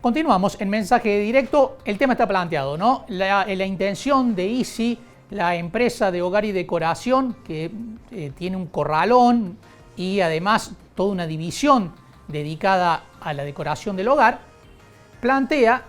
Continuamos en mensaje directo. El tema está planteado, ¿no? La intención de ISI, la empresa de hogar y decoración, que tiene un corralón y además toda una división dedicada a la decoración del hogar, plantea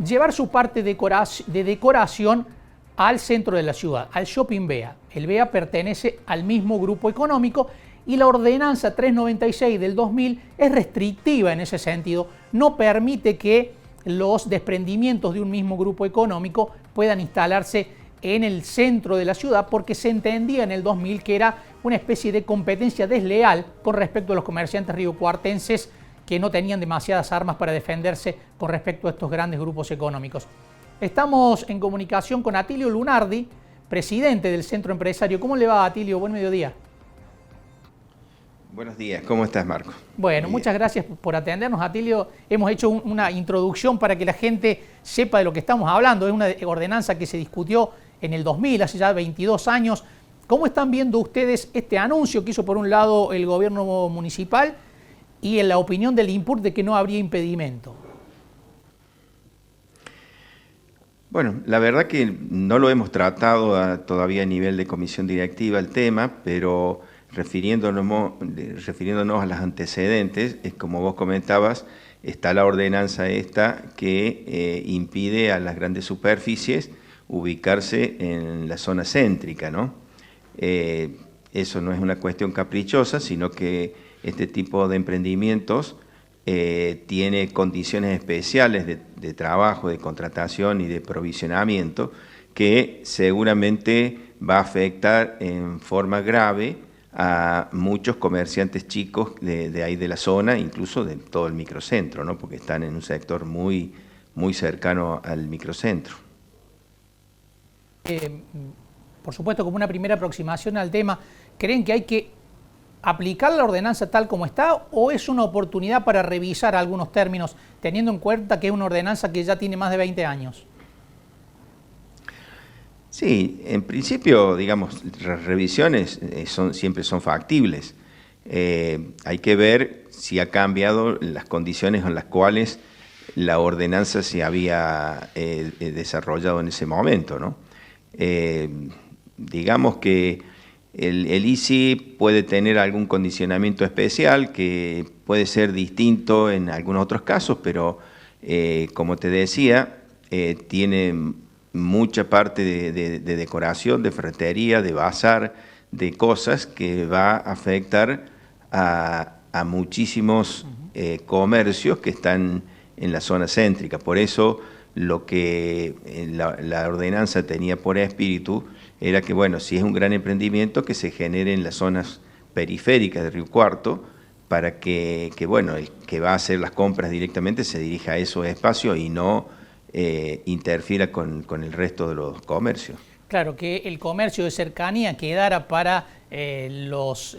llevar su parte de decoración al centro de la ciudad, al Shopping BEA. El BEA pertenece al mismo grupo económico y la ordenanza 396 del 2000 es restrictiva en ese sentido, no permite que los desprendimientos de un mismo grupo económico puedan instalarse en el centro de la ciudad, porque se entendía en el 2000 que era una especie de competencia desleal con respecto a los comerciantes riocuartenses que no tenían demasiadas armas para defenderse con respecto a estos grandes grupos económicos. Estamos en comunicación con Atilio Lunardi, presidente del Centro Empresario. ¿Cómo le va, Atilio? Buen mediodía. Buenos días, ¿cómo estás, Marco? Bueno, muchas gracias por atendernos, Atilio. Hemos hecho una introducción para que la gente sepa de lo que estamos hablando. Es una ordenanza que se discutió en el 2000, hace ya 22 años. ¿Cómo están viendo ustedes este anuncio que hizo por un lado el gobierno municipal y en la opinión del INPUR de que no habría impedimento? Bueno, la verdad que no lo hemos tratado todavía a nivel de comisión directiva el tema, pero refiriéndonos a los antecedentes, es como vos comentabas, está la ordenanza esta que impide a las grandes superficies ubicarse en la zona céntrica, ¿no? Eso no es una cuestión caprichosa, sino que este tipo de emprendimientos tiene condiciones especiales de trabajo, de contratación y de provisionamiento que seguramente va a afectar en forma grave a muchos comerciantes chicos de ahí de la zona, incluso de todo el microcentro, ¿no? Porque están en un sector muy cercano al microcentro. Por supuesto, como una primera aproximación al tema, ¿creen que hay que aplicar la ordenanza tal como está o es una oportunidad para revisar algunos términos, teniendo en cuenta que es una ordenanza que ya tiene más de 20 años? Sí, en principio, digamos, las revisiones siempre son factibles. Hay que ver si ha cambiado las condiciones en las cuales la ordenanza se había desarrollado en ese momento, ¿no? Digamos que el ISI puede tener algún condicionamiento especial que puede ser distinto en algunos otros casos, pero como te decía, tiene mucha parte de decoración, de ferretería, de bazar, de cosas que va a afectar a muchísimos comercios que están en la zona céntrica. Por eso lo que la ordenanza tenía por espíritu era que, bueno, si es un gran emprendimiento, que se genere en las zonas periféricas de Río Cuarto, para que bueno, el que va a hacer las compras directamente se dirija a esos espacios y no interfiera con el resto de los comercios. Claro, que el comercio de cercanía quedara para los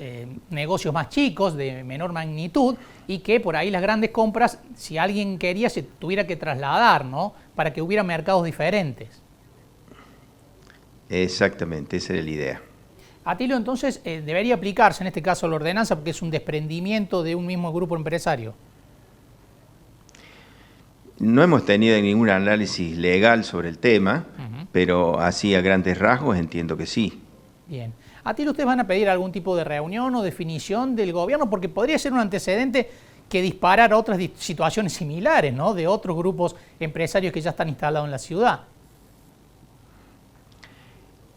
negocios más chicos, de menor magnitud, y que por ahí las grandes compras, si alguien quería, se tuviera que trasladar, ¿no? Para que hubiera mercados diferentes. Exactamente, esa era la idea. Atilio, entonces, debería aplicarse en este caso la ordenanza porque es un desprendimiento de un mismo grupo empresario. No hemos tenido ningún análisis legal sobre el tema, pero así a grandes rasgos entiendo que sí. Bien. Atilio, ¿ustedes van a pedir algún tipo de reunión o definición del gobierno? Porque podría ser un antecedente que disparara otras situaciones similares, ¿no? De otros grupos empresarios que ya están instalados en la ciudad.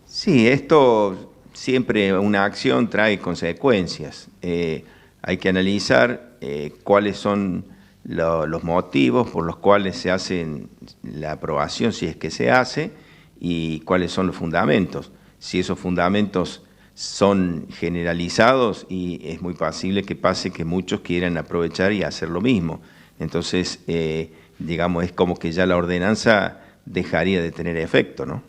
Sí, esto siempre una acción trae consecuencias. Hay que analizar cuáles son los motivos por los cuales se hace la aprobación, si es que se hace, y cuáles son los fundamentos. Si esos fundamentos son generalizados, y es muy posible que pase que muchos quieran aprovechar y hacer lo mismo. Entonces, digamos, es como que ya la ordenanza dejaría de tener efecto, ¿no?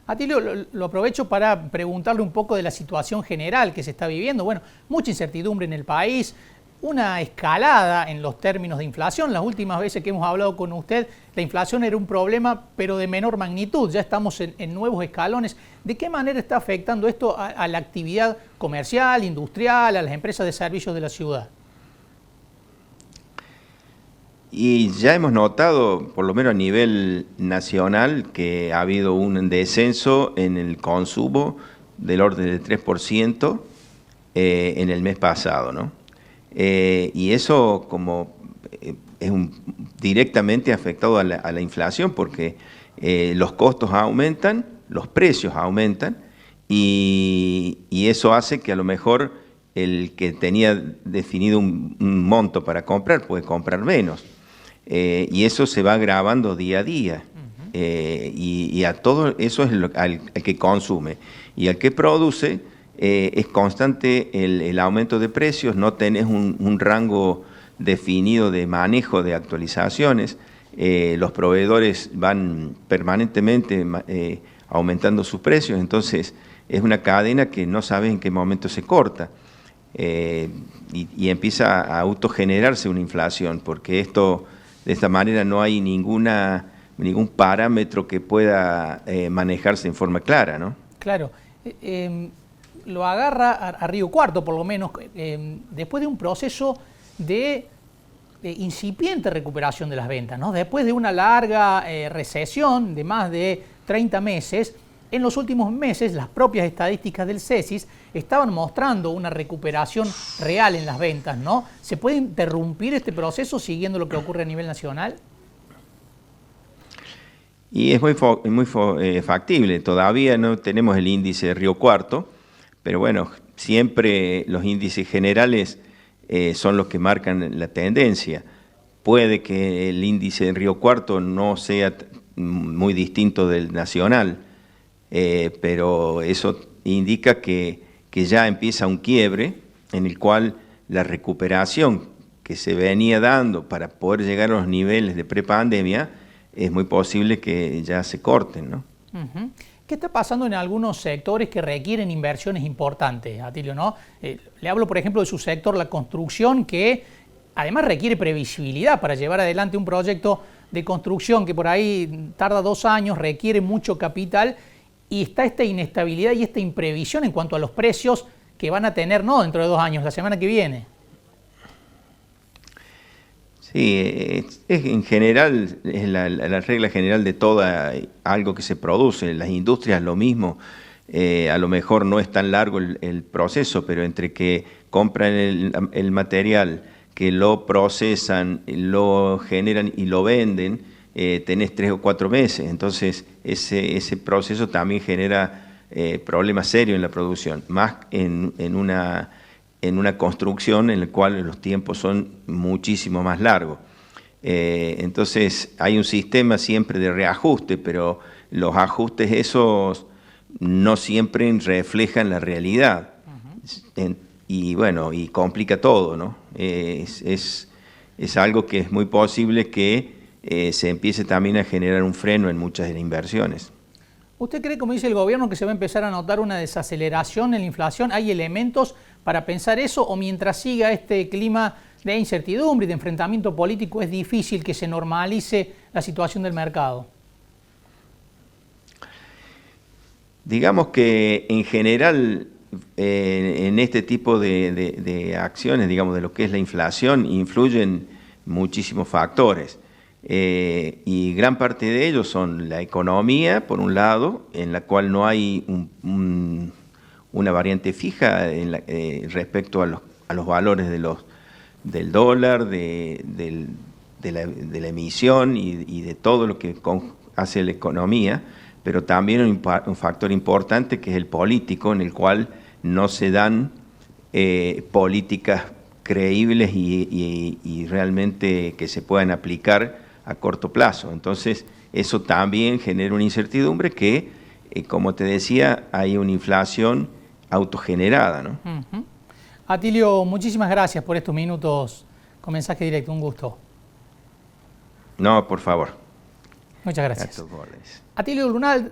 Atilio, lo aprovecho para preguntarle un poco de la situación general que se está viviendo. Bueno, mucha incertidumbre en el país, una escalada en los términos de inflación. Las últimas veces que hemos hablado con usted, la inflación era un problema, pero de menor magnitud. Ya estamos en nuevos escalones. ¿De qué manera está afectando esto a la actividad comercial, industrial, a las empresas de servicios de la ciudad? Y ya hemos notado, por lo menos a nivel nacional, que ha habido un descenso en el consumo del orden del 3% en el mes pasado, ¿no? Y eso es directamente afectado a la inflación, porque los costos aumentan, los precios aumentan, y eso hace que a lo mejor el que tenía definido un monto para comprar puede comprar menos. Y eso se va agravando día a día. Y a todo eso es al que consume. Y al que produce es constante el aumento de precios, no tenés un rango definido de manejo de actualizaciones. Los proveedores van permanentemente aumentando sus precios, entonces es una cadena que no sabes en qué momento se corta. Y empieza a autogenerarse una inflación, porque de esta manera no hay ningún parámetro que pueda manejarse en forma clara, ¿no? Claro. Lo agarra a Río Cuarto, por lo menos, después de un proceso de incipiente recuperación de las ventas, ¿no? Después de una larga recesión de más de 30 meses, en los últimos meses las propias estadísticas del CESIS estaban mostrando una recuperación real en las ventas, ¿no? ¿Se puede interrumpir este proceso siguiendo lo que ocurre a nivel nacional? Y es muy factible. Todavía no tenemos el índice de Río Cuarto, pero bueno, siempre los índices generales son los que marcan la tendencia. Puede que el índice de Río Cuarto no sea muy distinto del nacional, pero eso indica que ya empieza un quiebre en el cual la recuperación que se venía dando para poder llegar a los niveles de prepandemia es muy posible que ya se corten, ¿no? ¿Qué está pasando en algunos sectores que requieren inversiones importantes, Atilio, ¿no? Le hablo, por ejemplo, de su sector, la construcción, que además requiere previsibilidad para llevar adelante un proyecto de construcción que por ahí tarda 2 años, requiere mucho capital, y está esta inestabilidad y esta imprevisión en cuanto a los precios que van a tener, no dentro de 2 años, la semana que viene. Sí, en general, es la regla general de algo que se produce. Las industrias lo mismo, a lo mejor no es tan largo el proceso, pero entre que compran el material, que lo procesan, lo generan y lo venden, tenés 3 o 4 meses. Entonces ese proceso también genera problemas serios en la producción, más en una construcción en la cual los tiempos son muchísimo más largos. Entonces hay un sistema siempre de reajuste, pero los ajustes esos no siempre reflejan la realidad. Y bueno, y complica todo, ¿no? Es algo que es muy posible que se empiece también a generar un freno en muchas de las inversiones. ¿Usted cree, como dice el gobierno, que se va a empezar a notar una desaceleración en la inflación? ¿Hay elementos para pensar eso, o mientras siga este clima de incertidumbre y de enfrentamiento político es difícil que se normalice la situación del mercado? Digamos que en general en este tipo de acciones, digamos, de lo que es la inflación, influyen muchísimos factores. Y gran parte de ellos son la economía, por un lado, en la cual no hay una variante fija respecto a los valores del dólar, de la emisión y de todo lo que hace la economía, pero también un factor importante que es el político, en el cual no se dan políticas creíbles y realmente que se puedan aplicar a corto plazo. Entonces, eso también genera una incertidumbre que, como te decía, hay una inflación autogenerada, ¿no? Atilio, muchísimas gracias por estos minutos con mensaje directo. Un gusto. No, por favor. Muchas gracias. Atilio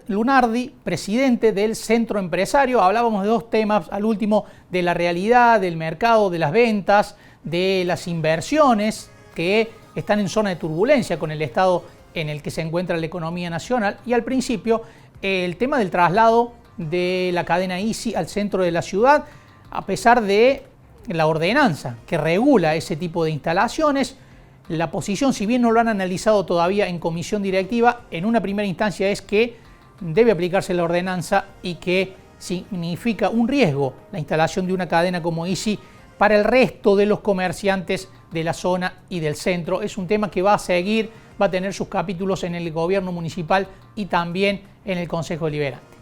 Lunardi, presidente del Centro Empresario. Hablábamos de 2 temas, al último de la realidad, del mercado, de las ventas, de las inversiones que están en zona de turbulencia con el estado en el que se encuentra la economía nacional, y al principio el tema del traslado de la cadena ICI al centro de la ciudad, a pesar de la ordenanza que regula ese tipo de instalaciones. La posición, si bien no lo han analizado todavía en comisión directiva, en una primera instancia es que debe aplicarse la ordenanza y que significa un riesgo la instalación de una cadena como ICI para el resto de los comerciantes de la zona y del centro. Es un tema que va a seguir, va a tener sus capítulos en el gobierno municipal y también en el Consejo Deliberante.